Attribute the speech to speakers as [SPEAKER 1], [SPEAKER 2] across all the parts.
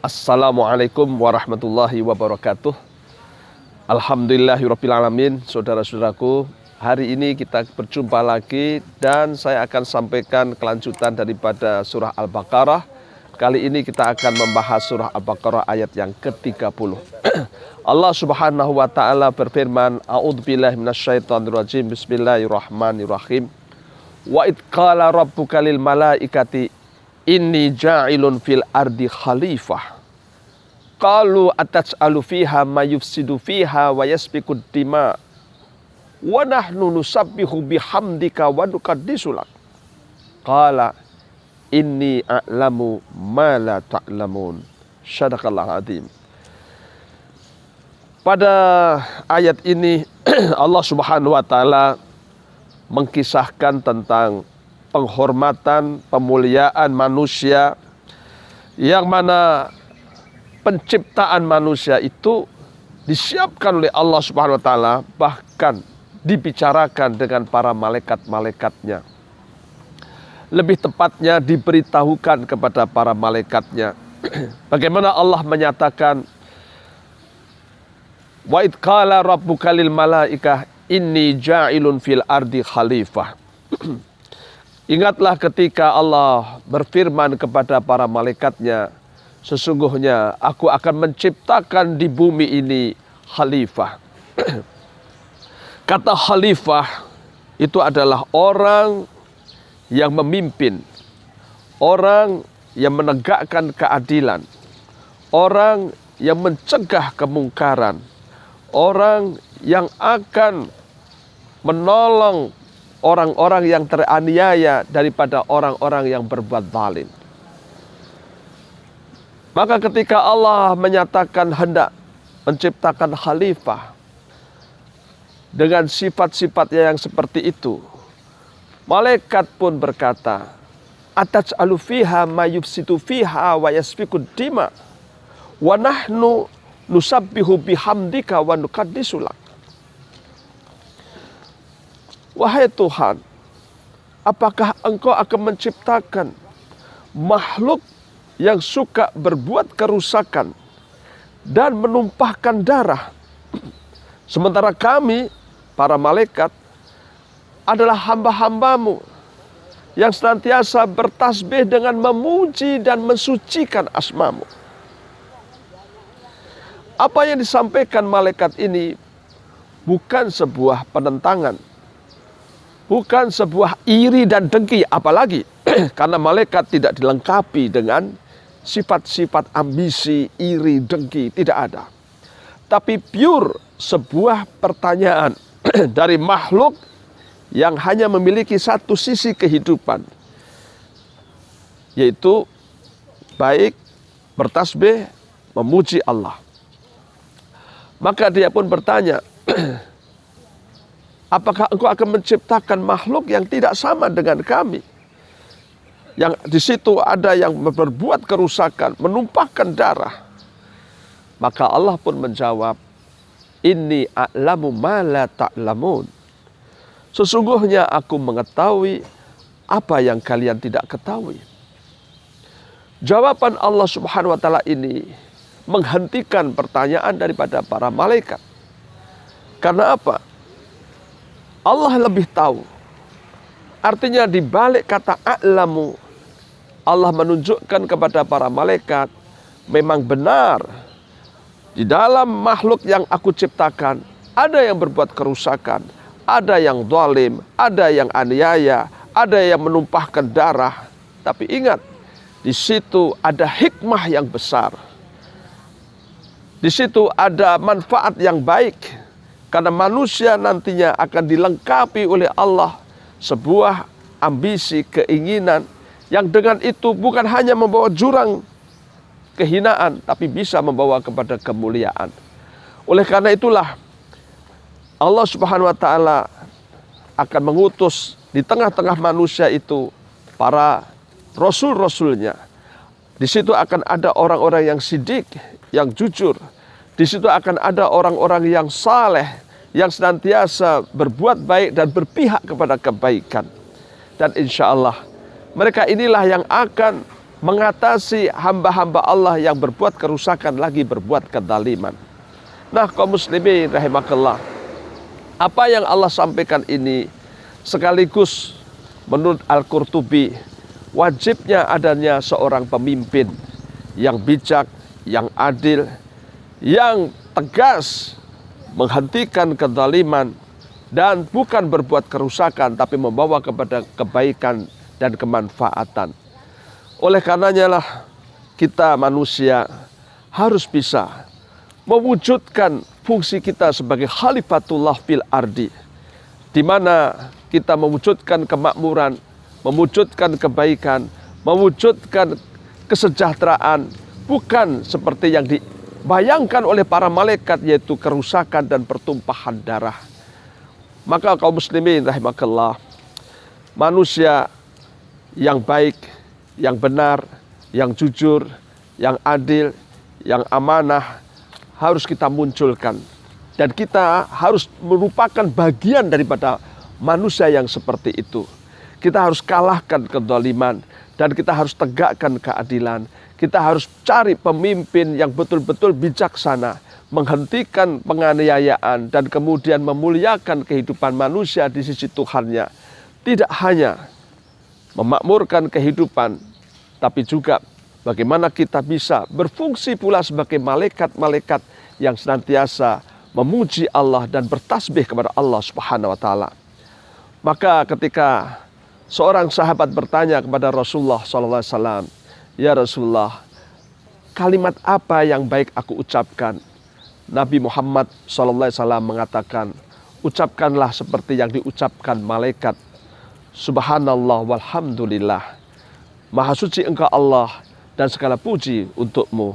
[SPEAKER 1] Assalamualaikum warahmatullahi wabarakatuh. Alhamdulillahirrabbilalamin. Saudara-saudaraku, hari ini kita berjumpa lagi dan saya akan sampaikan kelanjutan daripada surah Al-Baqarah. Kali ini kita akan membahas surah Al-Baqarah ayat yang ke-30. Allah Subhanahu wa taala berfirman, A'udzubillahi minasyaitonirrajim. Bismillahirrahmanirrahim. Wa id qala rabbuka lil malaikati inni ja'ilun fil ardi khalifah. Qalu ataj'alu fiha ma yufsidu fiha wa yasfiku dima wa nahnu nusabbihu bihamdika wa nuqaddisu lak. Qala inni a'lamu ma la ta'lamun. Shadaqallahu adzim. Pada ayat ini Allah Subhanahu wa taala mengkisahkan tentang penghormatan, pemuliaan manusia, yang mana penciptaan manusia itu disiapkan oleh Allah Subhanahu wa taala, bahkan dibicarakan dengan para malaikat-malaikatnya. Lebih tepatnya diberitahukan kepada para malaikatnya. Bagaimana Allah menyatakan, wa id qala rabbuka lil malaikah inni ja'ilun fil ardi khalifah. Ingatlah ketika Allah berfirman kepada para malaikatnya, sesungguhnya aku akan menciptakan di bumi ini khalifah. Kata khalifah itu adalah orang yang memimpin, orang yang menegakkan keadilan, orang yang mencegah kemungkaran, orang yang akan menolong orang-orang yang teraniaya daripada orang-orang yang berbuat zalim. Maka ketika Allah menyatakan hendak menciptakan khalifah dengan sifat-sifatnya yang seperti itu, malaikat pun berkata, ataj'alu fiha ma yufsidu fiha wa yasfiku dima wa nahnu nusabbihu bihamdika wa nuqaddisu lak. Wahai Tuhan, apakah Engkau akan menciptakan makhluk yang suka berbuat kerusakan dan menumpahkan darah, sementara kami, para malaikat, adalah hamba-hambamu yang senantiasa bertasbih dengan memuji dan mensucikan asmamu. Apa yang disampaikan malaikat ini bukan sebuah penentangan, bukan sebuah iri dan dengki, apalagi karena malaikat tidak dilengkapi dengan sifat-sifat ambisi, iri, dengki, tidak ada. Tapi pure sebuah pertanyaan dari makhluk yang hanya memiliki satu sisi kehidupan, yaitu baik bertasbih, memuji Allah. Maka dia pun bertanya, apakah Engkau akan menciptakan makhluk yang tidak sama dengan kami? Yang di situ ada yang berbuat kerusakan, menumpahkan darah. Maka Allah pun menjawab, inni a'lamu ma la ta'lamun. Sesungguhnya aku mengetahui apa yang kalian tidak ketahui. Jawaban Allah Subhanahu wa taala ini menghentikan pertanyaan daripada para malaikat. Karena apa? Allah lebih tahu. Artinya di balik kata a'lamu, Allah menunjukkan kepada para malaikat, memang benar di dalam makhluk yang aku ciptakan ada yang berbuat kerusakan, ada yang zalim, ada yang aniaya, ada yang menumpahkan darah. Tapi ingat, di situ ada hikmah yang besar. Di situ ada manfaat yang baik. Karena manusia nantinya akan dilengkapi oleh Allah sebuah ambisi, keinginan, yang dengan itu bukan hanya membawa jurang kehinaan, tapi bisa membawa kepada kemuliaan. Oleh karena itulah Allah Subhanahu wa taala akan mengutus di tengah-tengah manusia itu para rasul-rasulnya. Di situ akan ada orang-orang yang sidik, yang jujur. Di situ akan ada orang-orang yang saleh, yang senantiasa berbuat baik dan berpihak kepada kebaikan. Dan insya Allah mereka inilah yang akan mengatasi hamba-hamba Allah yang berbuat kerusakan lagi berbuat kezaliman. Nah, kaum muslimin rahimakallah, apa yang Allah sampaikan ini sekaligus menurut Al-Qurtubi wajibnya adanya seorang pemimpin yang bijak, yang adil, yang tegas menghentikan kezaliman dan bukan berbuat kerusakan tapi membawa kepada kebaikan dan kemanfaatan. Oleh karenanya lah kita manusia harus bisa mewujudkan fungsi kita sebagai khalifatullah fil ardi, di mana kita mewujudkan kemakmuran, mewujudkan kebaikan, mewujudkan kesejahteraan, bukan seperti yang dibayangkan oleh para malaikat, yaitu kerusakan dan pertumpahan darah. Maka kaum muslimin rahimakallah, manusia yang baik, yang benar, yang jujur, yang adil, yang amanah harus kita munculkan. Dan kita harus merupakan bagian daripada manusia yang seperti itu. Kita harus kalahkan kezaliman dan kita harus tegakkan keadilan. Kita harus cari pemimpin yang betul-betul bijaksana, menghentikan penganiayaan dan kemudian memuliakan kehidupan manusia di sisi Tuhannya. Tidak hanya memakmurkan kehidupan, tapi juga bagaimana kita bisa berfungsi pula sebagai malaikat-malaikat yang senantiasa memuji Allah dan bertasbih kepada Allah Subhanahu wa taala. Maka ketika seorang sahabat bertanya kepada Rasulullah SAW, "Ya Rasulullah, kalimat apa yang baik aku ucapkan?" Nabi Muhammad SAW mengatakan, "Ucapkanlah seperti yang diucapkan malaikat. Subhanallah walhamdulillah. Maha suci engkau Allah dan segala puji untukmu."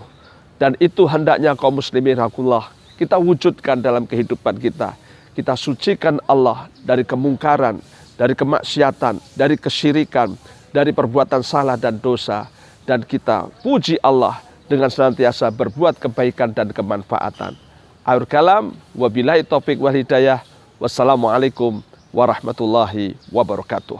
[SPEAKER 1] Dan itu hendaknya kaum muslimin rahimakumullah kita wujudkan dalam kehidupan kita. Kita sucikan Allah dari kemungkaran, dari kemaksiatan, dari kesyirikan, dari perbuatan salah dan dosa. Dan kita puji Allah dengan senantiasa berbuat kebaikan dan kemanfaatan. Akhir kalam, wabillahi taufiq wal hidayah. Wassalamualaikum warahmatullahi wabarakatuh.